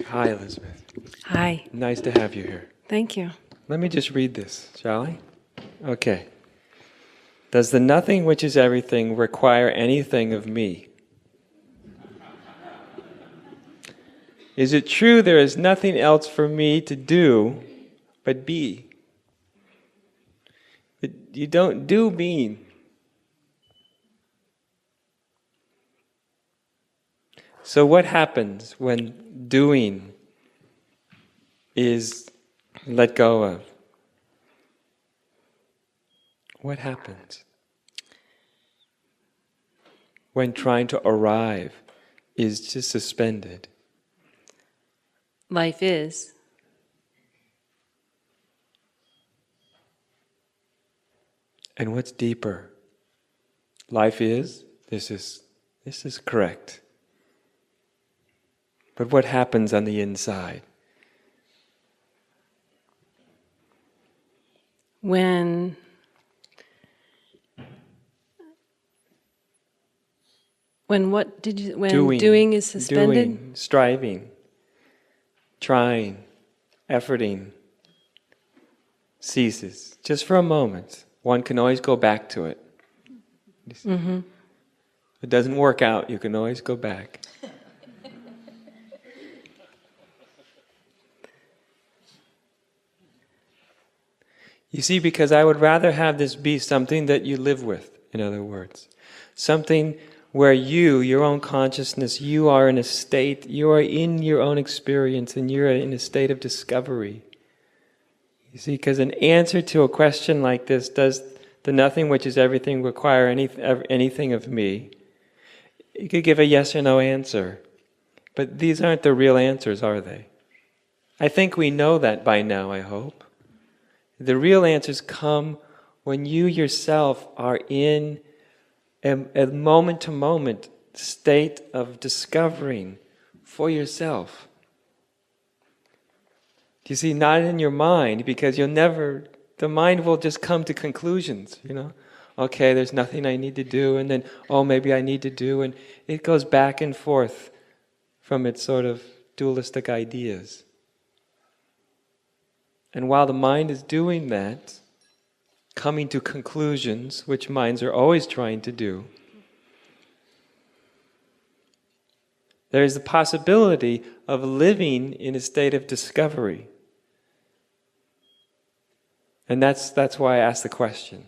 Hi, Elizabeth. Hi. Nice to have you here. Thank you. Let me just read this, shall I? Okay. Does the nothing which is everything require anything of me? Is it true there is nothing else for me to do but be? But you don't do being. So what happens when doing is let go of? What happens when trying to arrive is just suspended? Life is. And what's deeper? Life is, this is correct. But what happens on the inside? When what did you, when doing is suspended? Doing, striving, trying, efforting ceases. Just for a moment. One can always go back to it. Mm-hmm. If it doesn't work out, you can always go back. You see, because I would rather have this be something that you live with, in other words. Something where you, your own consciousness, you are in a state, you are in your own experience, and you're in a state of discovery. You see, because an answer to a question like this, does the nothing which is everything require anything of me? You could give a yes or no answer. But these aren't the real answers, are they? I think we know that by now, I hope. The real answers come when you yourself are in a moment-to-moment state of discovering for yourself. You see, not in your mind, because the mind will just come to conclusions, Okay, there's nothing I need to do, and then, maybe I need to do, and it goes back and forth from its sort of dualistic ideas. And while the mind is doing that, coming to conclusions, which minds are always trying to do, there is the possibility of living in a state of discovery. And that's why I asked the question.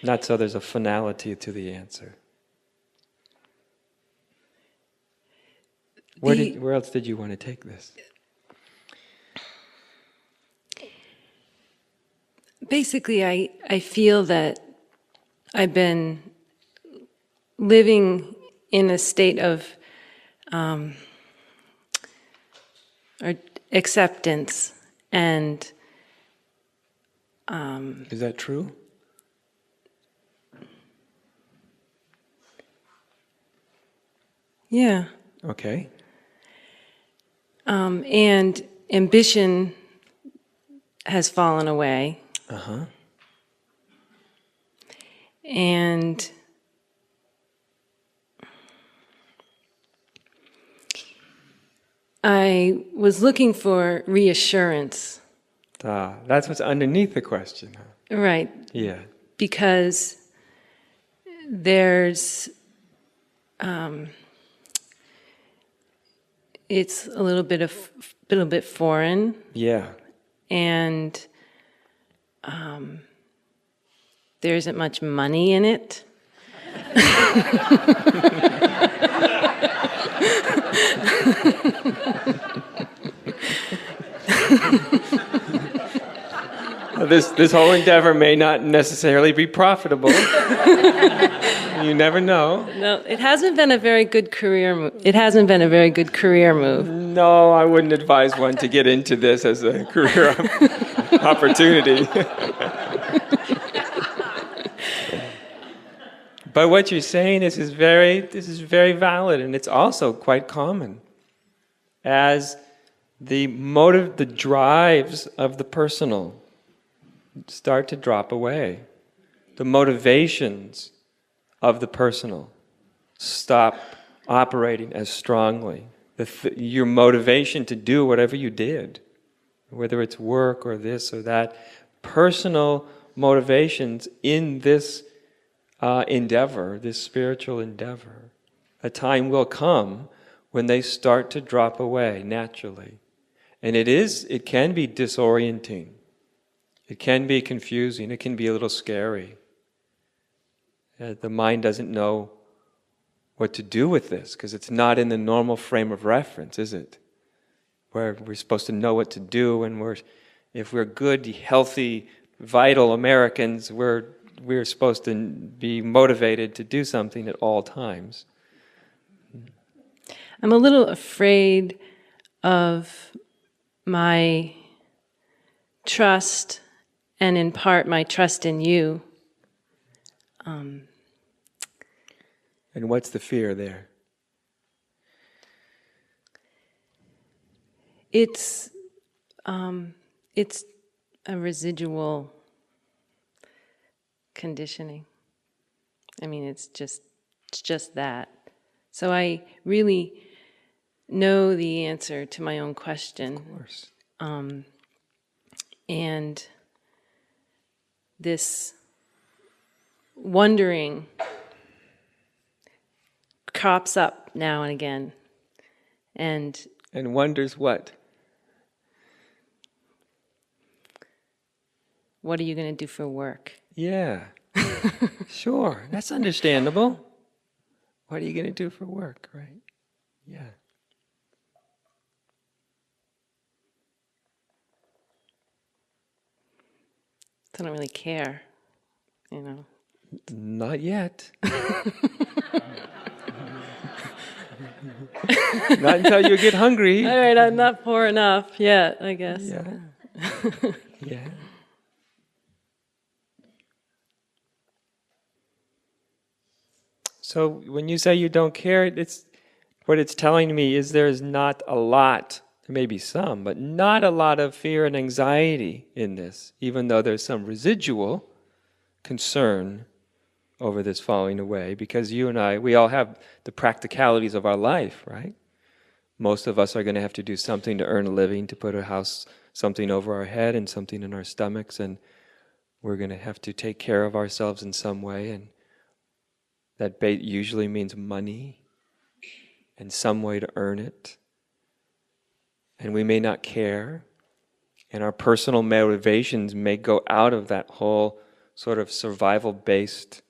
Not so there's a finality to the answer. Where else did you want to take this? Basically, I feel that I've been living in a state of or acceptance and is that true? Yeah. Okay. And ambition has fallen away. Uh-huh. And I was looking for reassurance. That's what's underneath the question, huh? Right. Yeah. Because there's, it's a little bit foreign. Yeah. And there isn't much money in it. This whole endeavor may not necessarily be profitable. You never know. No, it hasn't been a very good career move. It hasn't been a very good career move. No, I wouldn't advise one to get into this as a career opportunity. But what you're saying this is very valid, and it's also quite common. As the drives of the personal start to drop away, the motivations of the personal stop operating as strongly. your motivation to do whatever you did, whether it's work or this or that, personal motivations in this endeavor, this spiritual endeavor, a time will come when they start to drop away naturally. And it can be disorienting. It can be confusing. It can be a little scary. The mind doesn't know what to do with this because it's not in the normal frame of reference, is it? Where we're supposed to know what to do, and if we're good, healthy, vital Americans, we're supposed to be motivated to do something at all times. I'm a little afraid of my trust, and in part my trust in you. And what's the fear there? It's a residual conditioning. I mean, it's just that. So I really know the answer to my own question. Of course. And this wondering crops up now and again. And wonders what? What are you going to do for work? Yeah. Sure. That's understandable. What are you going to do for work, right? Yeah. I don't really care, you know. Not yet. Not until you get hungry. All right, I'm not poor enough yet, I guess. Yeah. Yeah. So when you say you don't care, what it's telling me is there is not a lot, there may be some, but not a lot of fear and anxiety in this, even though there's some residual concern over this falling away, because you and I, we all have the practicalities of our life, right? Most of us are going to have to do something to earn a living, to put a house, something over our head and something in our stomachs, and we're going to have to take care of ourselves in some way, and that usually means money and some way to earn it. And we may not care, and our personal motivations may go out of that whole sort of survival-based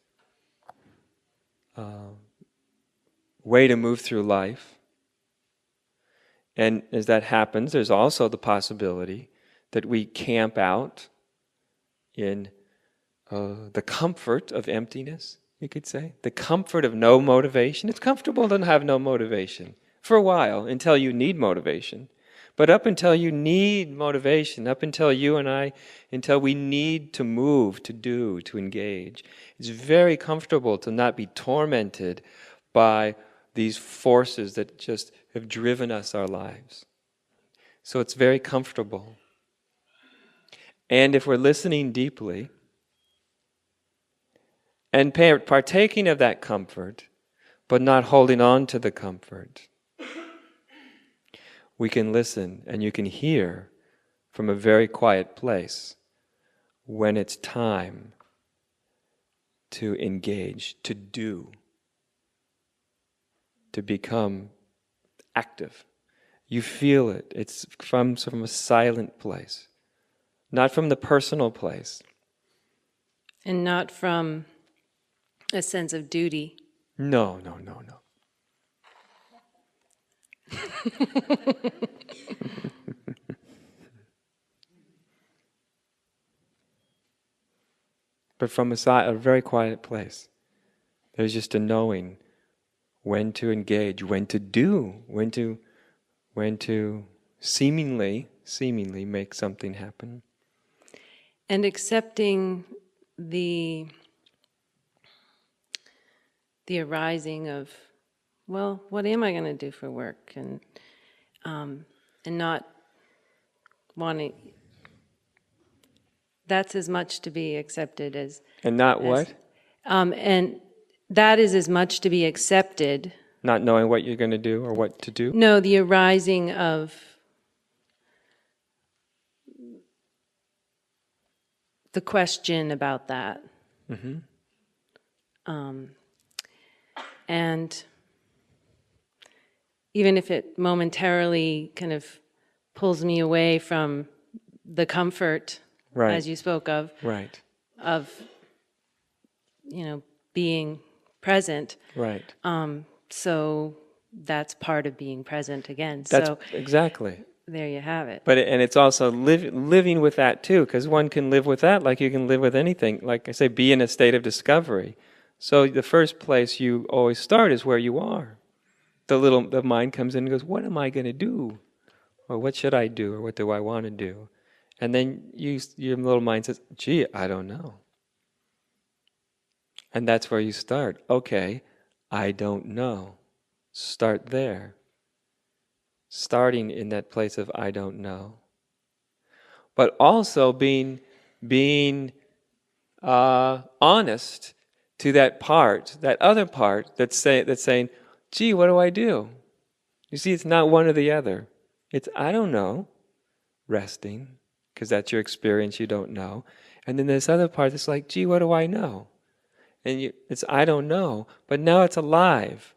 way to move through life. And as that happens, there's also the possibility that we camp out in the comfort of emptiness, you could say. The comfort of no motivation. It's comfortable to have no motivation for a while, until you need motivation. But up until you need motivation, up until you and I, until we need to move, to do, to engage, it's very comfortable to not be tormented by these forces that just have driven us our lives. So it's very comfortable. And if we're listening deeply and partaking of that comfort, but not holding on to the comfort, we can listen and you can hear from a very quiet place when it's time to engage, to do, to become active. You feel it. It's from a silent place, not from the personal place. And not from a sense of duty. No. But from a very quiet place. There's just a knowing when to engage, when to do, when to seemingly make something happen. And accepting the arising of, well, what am I going to do for work? And not wanting, that's as much to be accepted as... And not what? And that is as much to be accepted Not knowing what you're going to do or what to do? No, the arising of the question about that. Mm-hmm. And even if it momentarily kind of pulls me away from the comfort, Right. as you spoke Right. of, being present. Right. So that's part of being present again. That's So exactly. there you have it. But and it's also living with that too, because one can live with that like you can live with anything. Like I say, be in a state of discovery. So the first place you always start is where you are. The mind comes in and goes, "What am I going to do? Or what should I do? Or what do I want to do?" And then your little mind says, "Gee, I don't know." And that's where you start. Okay, I don't know. Start there. Starting in that place of I don't know. But also being honest to that part, that other part that's saying, "Gee, what do I do?" You see, it's not one or the other. It's I don't know, resting, because that's your experience. You don't know, and then this other part that's like, "Gee, what do I know?" And it's I don't know, but now it's alive,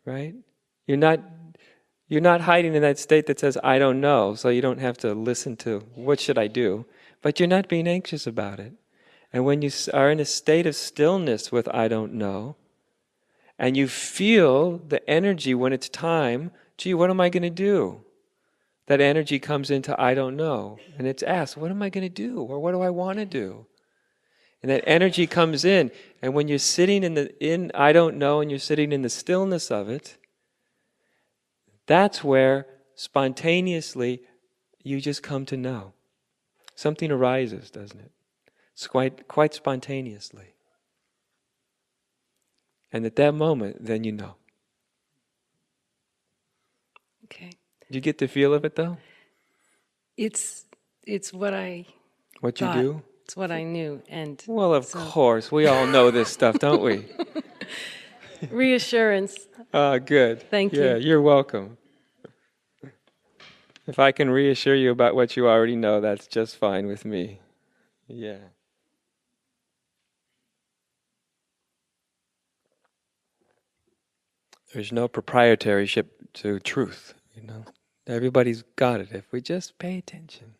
right? You're not You're not hiding in that state that says, I don't know, so you don't have to listen to, what should I do? But you're not being anxious about it. And when you are in a state of stillness with I don't know, and you feel the energy when it's time, gee, what am I going to do? That energy comes into I don't know, and it's asked, what am I going to do? Or what do I want to do? And that energy comes in, and when you're sitting in I don't know, and you're sitting in the stillness of it, that's where spontaneously you just come to know. Something arises, doesn't it? It's quite spontaneously. And at that moment, then you know. Okay. Do you get the feel of it though? It's what I What you thought. do? It's what I knew. And Well, of so course. We all know this stuff, don't we? reassurance. Good. Thank Yeah, you. you're welcome. If I can reassure you about what you already know, that's just fine with me. Yeah. There's no proprietorship to truth, you know. Everybody's got it if we just pay attention.